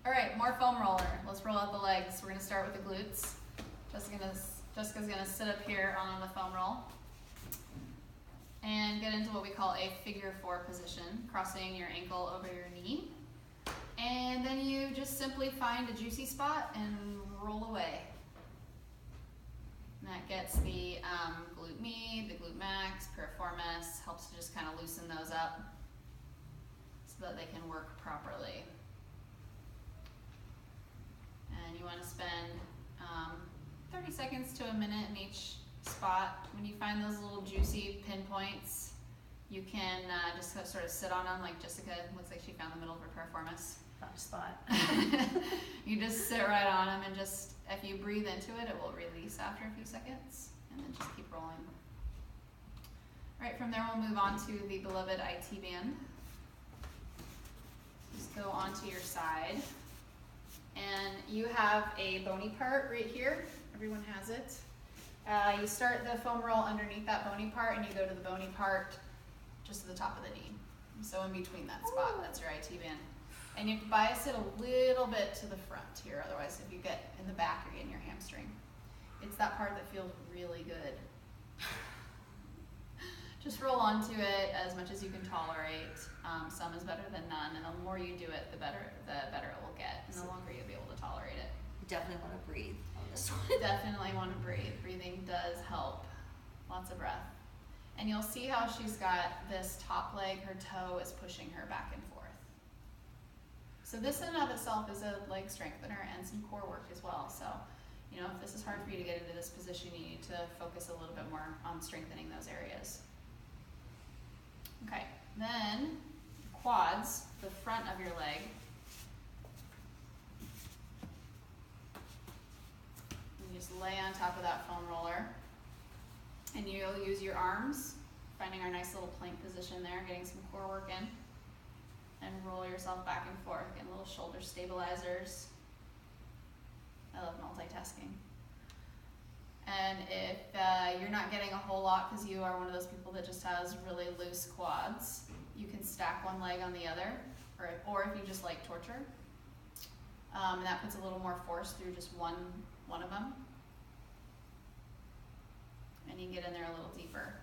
All right, more foam roller. Let's roll out the legs. We're gonna start with the glutes. Jessica's gonna sit up here on the foam roll and get into what we call a figure 4 position, crossing your ankle over your knee. And then you just simply find a juicy spot and roll away. And that gets the glute med, the glute max, piriformis, helps to just kind of loosen those up so that they can work properly. And you want to spend 30 seconds to a minute in each spot. When you find those little juicy pinpoints, you can just sort of sit on them like Jessica looks like she found the middle of her piriformis. Found a spot. You just sit right on them and just, if you breathe into it, it will release after a few seconds, and then just keep rolling. All right, from there we'll move on to the beloved IT band. Just go onto your side, and you have a bony part right here. Everyone has it. You start the foam roll underneath that bony part, and you go to the bony part just to the top of the knee. So in between that spot, that's your IT band. And you have to bias it a little bit to the front here, otherwise if you get in the back, you're getting your hamstring. It's that part that feels really good. Just roll onto it as much as you can tolerate. Some is better than none, and the more you do it, the better it will get, and the longer you'll be able to tolerate it. You definitely want to breathe on this one. Definitely want to breathe. Breathing does help. Lots of breath. And you'll see how she's got this top leg, her toe is pushing her back and forth. So this in and of itself is a leg strengthener and some core work as well. So, you know, if this is hard for you to get into this position, you need to focus a little bit more on strengthening those areas. Okay, then quads, the front of your leg. You just lay on top of that foam roller, and you'll use your arms, finding our nice little plank position there, getting some core work in, and roll yourself back and forth, getting little shoulder stabilizers. I love multitasking. And if you're not getting a whole lot because you are one of those people that just has really loose quads, you can stack one leg on the other, or if you just like torture, and that puts a little more force through just one of them. And you can get in there a little deeper.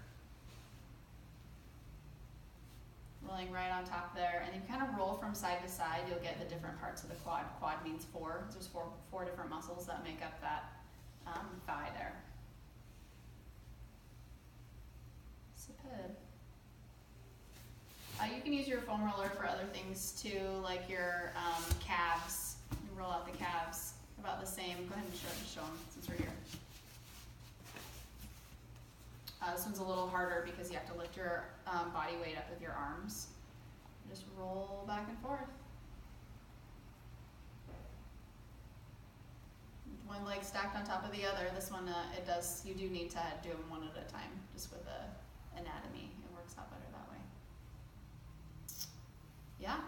Rolling right on top there, and you kind of roll from side to side, you'll get the different parts of the quad. Quad means 4. There's four different muscles that make up that thigh there. Superb. You can use your foam roller for other things too, like your calves. You roll out the calves, about the same. Go ahead and show them since we're here. This one's a little harder because you have to lift your body weight up with your arms. Just roll back and forth. One leg stacked on top of the other. This one, you do need to do them one at a time, just with the anatomy. It works out better that way. Yeah.